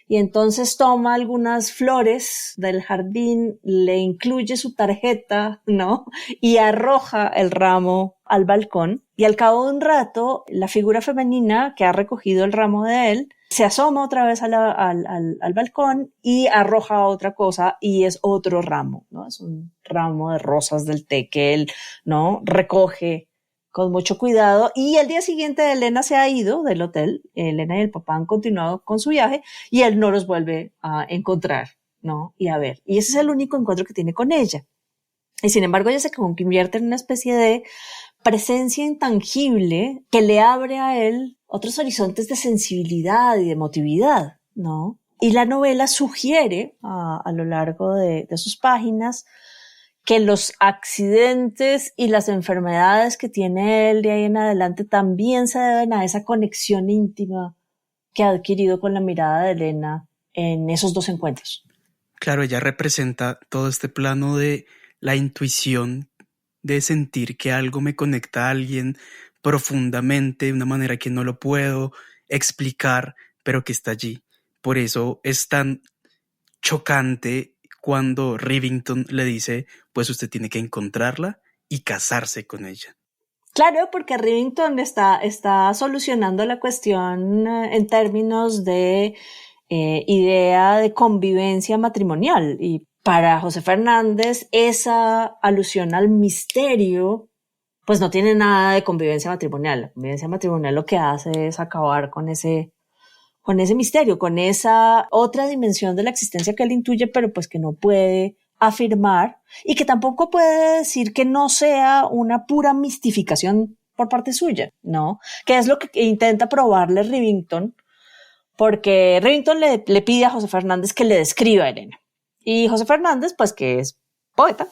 Speaker 2: Y entonces toma algunas flores del jardín, le incluye su tarjeta, ¿no?, y arroja el ramo al balcón. Y al cabo de un rato, la figura femenina que ha recogido el ramo de él se asoma otra vez al balcón y arroja otra cosa y es otro ramo, ¿no? Es un ramo de rosas del té que él, ¿no?, recoge con mucho cuidado, y el día siguiente Elena se ha ido del hotel, Elena y el papá han continuado con su viaje y él no los vuelve a encontrar, ¿no? Y a ver, y ese es el único encuentro que tiene con ella. Y sin embargo ella se convierte en una especie de presencia intangible que le abre a él otros horizontes de sensibilidad y de emotividad, ¿no? Y la novela sugiere a lo largo de sus páginas que los accidentes y las enfermedades que tiene él de ahí en adelante también se deben a esa conexión íntima que ha adquirido con la mirada de Elena en esos dos encuentros.
Speaker 1: Claro, ella representa todo este plano de la intuición, de sentir que algo me conecta a alguien profundamente, de una manera que no lo puedo explicar, pero que está allí. Por eso es tan chocante cuando Rivington le dice, pues usted tiene que encontrarla y casarse con ella.
Speaker 2: Claro, porque Rivington está solucionando la cuestión en términos de idea de convivencia matrimonial, y para José Fernández esa alusión al misterio pues no tiene nada de convivencia matrimonial. La convivencia matrimonial lo que hace es acabar con ese misterio, con esa otra dimensión de la existencia que él intuye, pero pues que no puede afirmar, y que tampoco puede decir que no sea una pura mistificación por parte suya, ¿no? Que es lo que intenta probarle Rivington, porque Rivington le pide a José Fernández que le describa a Elena. Y José Fernández, pues que es poeta,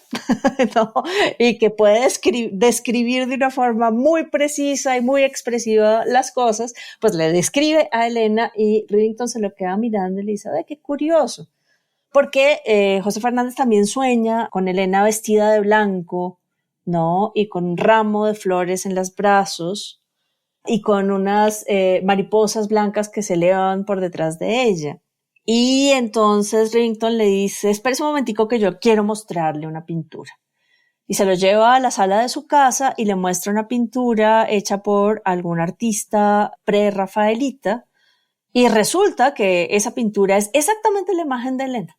Speaker 2: ¿no? Y que puede describir de una forma muy precisa y muy expresiva las cosas, pues le describe a Elena y Rivington se lo queda mirando y le dice, ¡ay, qué curioso! Porque José Fernández también sueña con Elena vestida de blanco, ¿no? Y con un ramo de flores en los brazos y con unas mariposas blancas que se elevan por detrás de ella. Y entonces Rivington le dice, espérese un momentico que yo quiero mostrarle una pintura. Y se lo lleva a la sala de su casa y le muestra una pintura hecha por algún artista pre-rafaelita, y resulta que esa pintura es exactamente la imagen de Elena.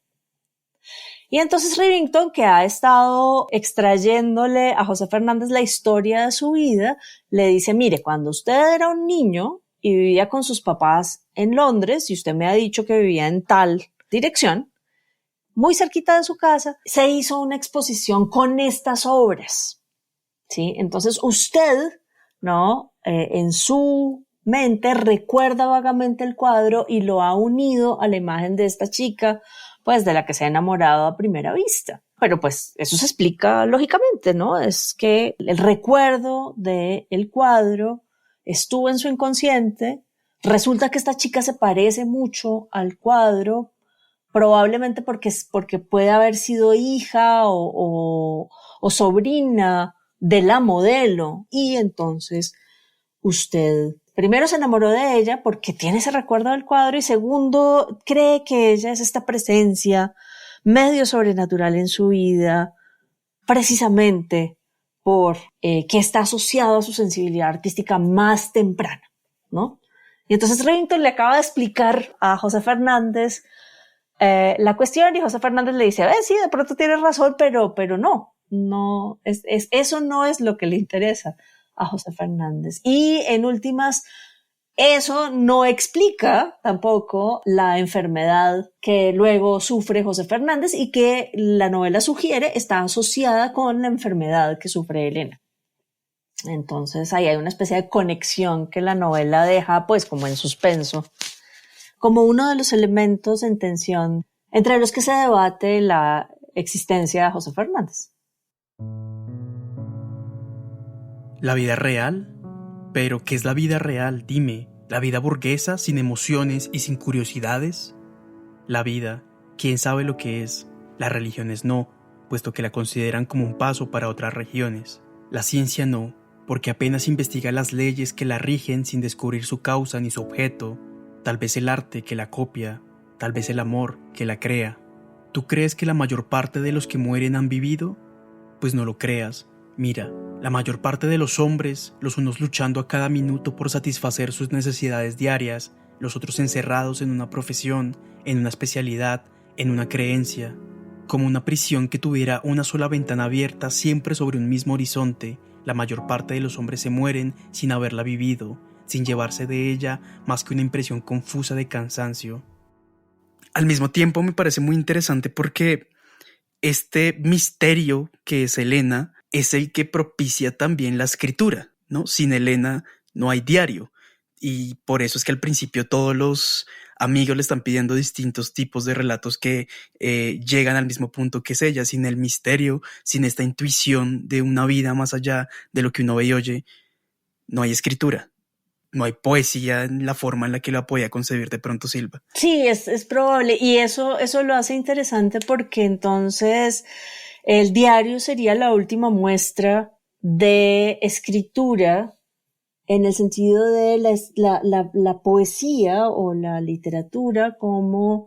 Speaker 2: Y entonces Rivington, que ha estado extrayéndole a José Fernández la historia de su vida, le dice, mire, cuando usted era un niño y vivía con sus papás en Londres, y usted me ha dicho que vivía en tal dirección, muy cerquita de su casa, se hizo una exposición con estas obras, ¿sí? Entonces usted, ¿no? En su mente recuerda vagamente el cuadro y lo ha unido a la imagen de esta chica, pues de la que se ha enamorado a primera vista. Pero pues eso se explica lógicamente, ¿no? Es que el recuerdo del cuadro estuvo en su inconsciente, resulta que esta chica se parece mucho al cuadro, probablemente porque puede haber sido hija o sobrina de la modelo, y entonces usted primero se enamoró de ella porque tiene ese recuerdo del cuadro, y segundo cree que ella es esta presencia medio sobrenatural en su vida, precisamente por que está asociado a su sensibilidad artística más temprana, ¿no? Y entonces Rivington le acaba de explicar a José Fernández la cuestión, y José Fernández le dice, sí, de pronto tienes razón, pero no, eso no es lo que le interesa a José Fernández. Y en últimas, eso no explica tampoco la enfermedad que luego sufre José Fernández y que la novela sugiere está asociada con la enfermedad que sufre Elena. Entonces ahí hay una especie de conexión que la novela deja pues como en suspenso, como uno de los elementos en tensión entre los que se debate la existencia de José Fernández.
Speaker 1: ¿La vida real? ¿Pero qué es la vida real? Dime, ¿la vida burguesa sin emociones y sin curiosidades? La vida, ¿quién sabe lo que es? Las religiones no, puesto que la consideran como un paso para otras regiones. La ciencia no, porque apenas investiga las leyes que la rigen sin descubrir su causa ni su objeto. Tal vez el arte que la copia, tal vez el amor que la crea. ¿Tú crees que la mayor parte de los que mueren han vivido? Pues no lo creas. Mira, la mayor parte de los hombres, los unos luchando a cada minuto por satisfacer sus necesidades diarias, los otros encerrados en una profesión, en una especialidad, en una creencia, como una prisión que tuviera una sola ventana abierta siempre sobre un mismo horizonte, La mayor parte de los hombres se mueren sin haberla vivido, sin llevarse de ella más que una impresión confusa de cansancio. Al mismo tiempo me parece muy interesante porque este misterio que es Helena es el que propicia también la escritura, ¿no? Sin Helena no hay diario. Y por eso es que al principio todos los amigos le están pidiendo distintos tipos de relatos que llegan al mismo punto que es ella. Sin el misterio, sin esta intuición de una vida más allá de lo que uno ve y oye, no hay escritura. No hay poesía en la forma en la que la podía concebir de pronto Silva.
Speaker 2: Sí, es probable. Y eso lo hace interesante porque entonces el diario sería la última muestra de escritura en el sentido de la poesía o la literatura como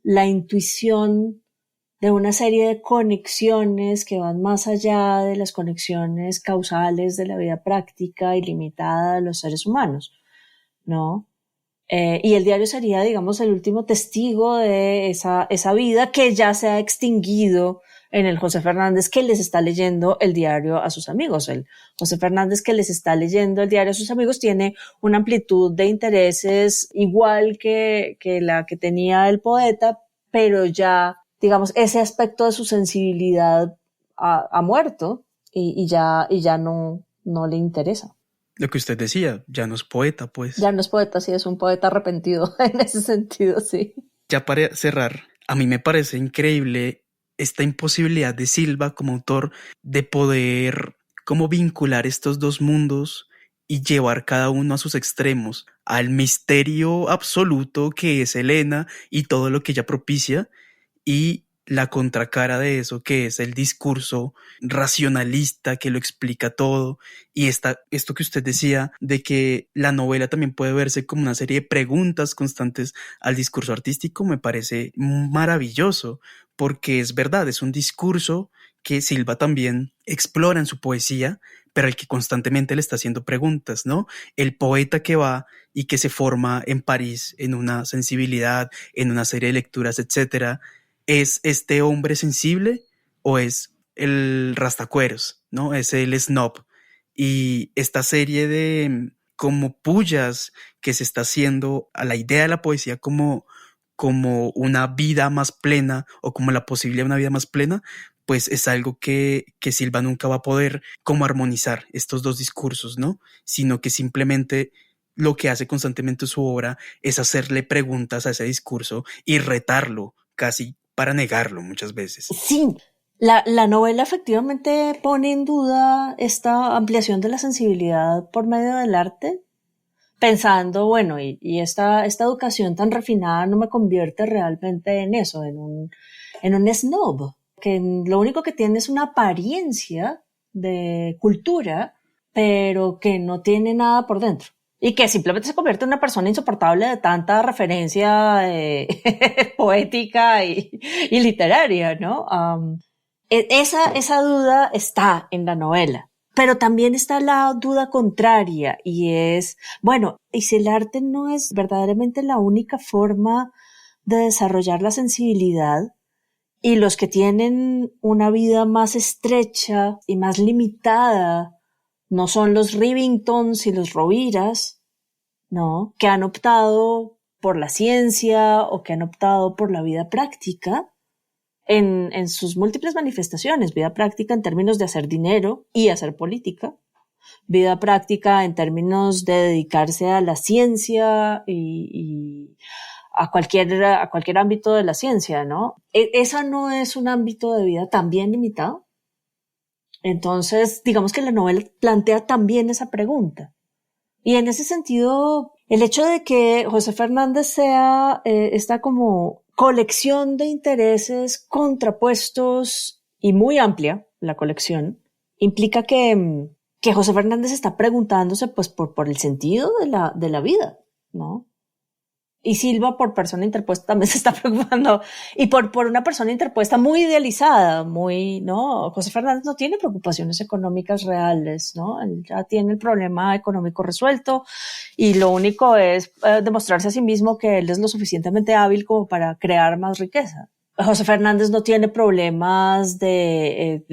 Speaker 2: la intuición de una serie de conexiones que van más allá de las conexiones causales de la vida práctica y limitada de los seres humanos, ¿no? Y el diario sería, digamos, el último testigo de esa vida que ya se ha extinguido en el José Fernández que les está leyendo el diario a sus amigos. El José Fernández que les está leyendo el diario a sus amigos tiene una amplitud de intereses igual que la que tenía el poeta, pero ya, digamos, ese aspecto de su sensibilidad ha muerto y ya no le interesa.
Speaker 1: Lo que usted decía, ya no es poeta, pues.
Speaker 2: Ya no es poeta, sí, es un poeta arrepentido en ese sentido, sí.
Speaker 1: Ya para cerrar, a mí me parece increíble esta imposibilidad de Silva como autor de poder como vincular estos dos mundos y llevar cada uno a sus extremos, al misterio absoluto que es Helena y todo lo que ella propicia, y la contracara de eso que es el discurso racionalista que lo explica todo, y esto que usted decía de que la novela también puede verse como una serie de preguntas constantes al discurso artístico, me parece maravilloso, porque es verdad, es un discurso que Silva también explora en su poesía, pero el que constantemente le está haciendo preguntas, ¿no? El poeta que va y que se forma en París en una sensibilidad, en una serie de lecturas, etcétera. ¿Es este hombre sensible o es el rastacueros, ¿no? Es el snob. Y esta serie de como pullas que se está haciendo a la idea de la poesía como una vida más plena o como la posibilidad de una vida más plena, pues es algo que Silva nunca va a poder como armonizar estos dos discursos, ¿no? Sino que simplemente lo que hace constantemente su obra es hacerle preguntas a ese discurso y retarlo casi para negarlo muchas veces.
Speaker 2: Sí, la novela efectivamente pone en duda esta ampliación de la sensibilidad por medio del arte, pensando, bueno, y esta educación tan refinada no me convierte realmente en eso, en un snob, que lo único que tiene es una apariencia de cultura, pero que no tiene nada por dentro. Y que simplemente se convierte en una persona insoportable de tanta referencia poética y literaria, ¿no? Esa duda está en la novela. Pero también está la duda contraria y es, bueno, ¿y si el arte no es verdaderamente la única forma de desarrollar la sensibilidad? Y los que tienen una vida más estrecha y más limitada no son los Rivingtons y los Roviras, ¿no? Que han optado por la ciencia o que han optado por la vida práctica en sus múltiples manifestaciones. Vida práctica en términos de hacer dinero y hacer política. Vida práctica en términos de dedicarse a la ciencia y a cualquier ámbito de la ciencia, ¿no? Esa no es un ámbito de vida tan bien limitado. Entonces, digamos que la novela plantea también esa pregunta. Y en ese sentido, el hecho de que José Fernández sea esta como colección de intereses contrapuestos y muy amplia, la colección, implica que José Fernández está preguntándose pues por el sentido de la vida, ¿no? Y Silva, por persona interpuesta, también se está preocupando. Y por una persona interpuesta muy idealizada, ¿no? José Fernández no tiene preocupaciones económicas reales, ¿no? Él ya tiene el problema económico resuelto y lo único es demostrarse a sí mismo que él es lo suficientemente hábil como para crear más riqueza. José Fernández no tiene problemas de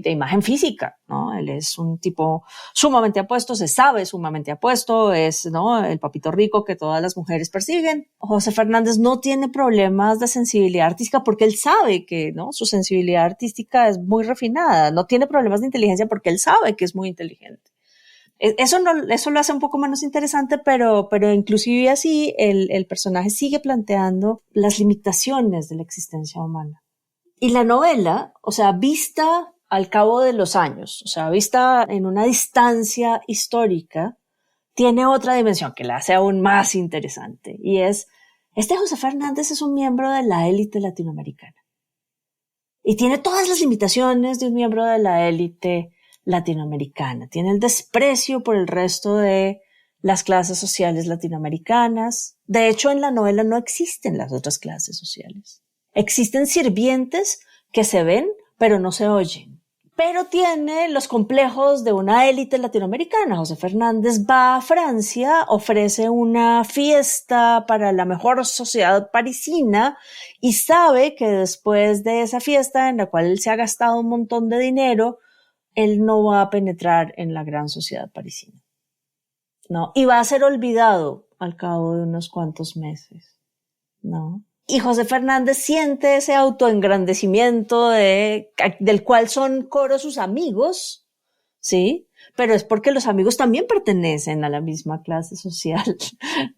Speaker 2: imagen física, ¿no? Él es un tipo sumamente apuesto, se sabe sumamente apuesto, es, ¿no?, el papito rico que todas las mujeres persiguen. José Fernández no tiene problemas de sensibilidad artística porque él sabe que, ¿no?, su sensibilidad artística es muy refinada. No tiene problemas de inteligencia porque él sabe que es muy inteligente. Eso lo hace un poco menos interesante, pero inclusive así el personaje sigue planteando las limitaciones de la existencia humana. Y la novela, o sea, vista al cabo de los años, o sea, vista en una distancia histórica, tiene otra dimensión que la hace aún más interesante. Y es, José Fernández es un miembro de la élite latinoamericana. Y tiene todas las limitaciones de un miembro de la élite latinoamericana. Tiene el desprecio por el resto de las clases sociales latinoamericanas. De hecho, en la novela no existen las otras clases sociales. Existen sirvientes que se ven, pero no se oyen. Pero tiene los complejos de una élite latinoamericana. José Fernández va a Francia, ofrece una fiesta para la mejor sociedad parisina y sabe que después de esa fiesta, en la cual él se ha gastado un montón de dinero, él no va a penetrar en la gran sociedad parisina, ¿no? Y va a ser olvidado al cabo de unos cuantos meses, ¿no? Y José Fernández siente ese autoengrandecimiento del cual son coro sus amigos, ¿sí? Pero es porque los amigos también pertenecen a la misma clase social,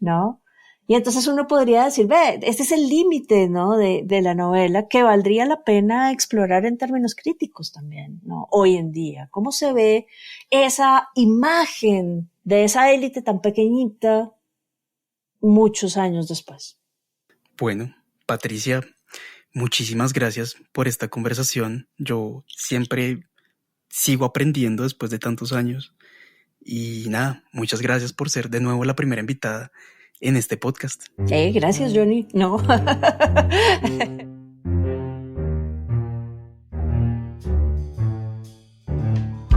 Speaker 2: ¿no? Y entonces uno podría decir, este es el límite, ¿no?, de la novela que valdría la pena explorar en términos críticos también, ¿no? Hoy en día, ¿cómo se ve esa imagen de esa élite tan pequeñita muchos años después?
Speaker 1: Bueno, Patricia, muchísimas gracias por esta conversación. Yo siempre sigo aprendiendo después de tantos años. Y nada, muchas gracias por ser de nuevo la primera invitada en este podcast.
Speaker 2: Gracias, Johnny. No.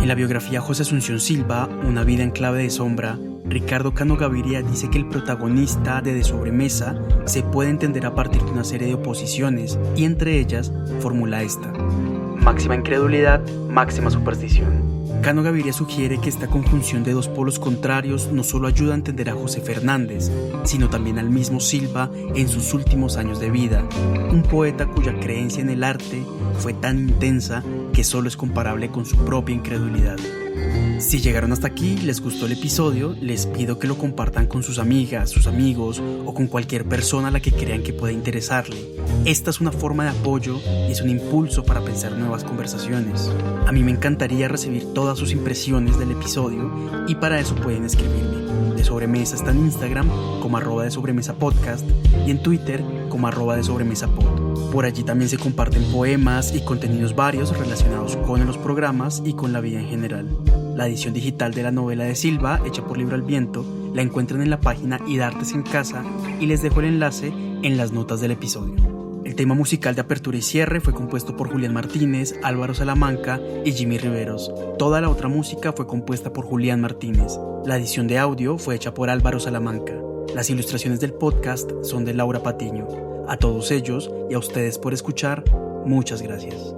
Speaker 1: En la biografía José Asunción Silva, Una vida en clave de sombra, Ricardo Cano Gaviria dice que el protagonista de Sobremesa se puede entender a partir de una serie de oposiciones y entre ellas formula esta: máxima incredulidad, máxima superstición. Cano Gaviria sugiere que esta conjunción de dos polos contrarios no solo ayuda a entender a José Fernández, sino también al mismo Silva en sus últimos años de vida, un poeta cuya creencia en el arte fue tan intensa que solo es comparable con su propia incredulidad. Si llegaron hasta aquí y les gustó el episodio, les pido que lo compartan con sus amigas, sus amigos o con cualquier persona a la que crean que pueda interesarle. Esta es una forma de apoyo y es un impulso para pensar nuevas conversaciones. A mí me encantaría recibir todas sus impresiones del episodio y para eso pueden escribirme. De Sobremesa está en Instagram como @desobremesapodcast y en Twitter como @desobremesapod. Por allí también se comparten poemas y contenidos varios relacionados con los programas y con la vida en general. La edición digital de la novela de Silva, hecha por Libro al Viento, la encuentran en la página Idartes en Casa y les dejo el enlace en las notas del episodio. El tema musical de apertura y cierre fue compuesto por Julián Martínez, Álvaro Salamanca y Jimmy Riveros. Toda la otra música fue compuesta por Julián Martínez. La edición de audio fue hecha por Álvaro Salamanca. Las ilustraciones del podcast son de Laura Patiño. A todos ellos y a ustedes por escuchar, muchas gracias.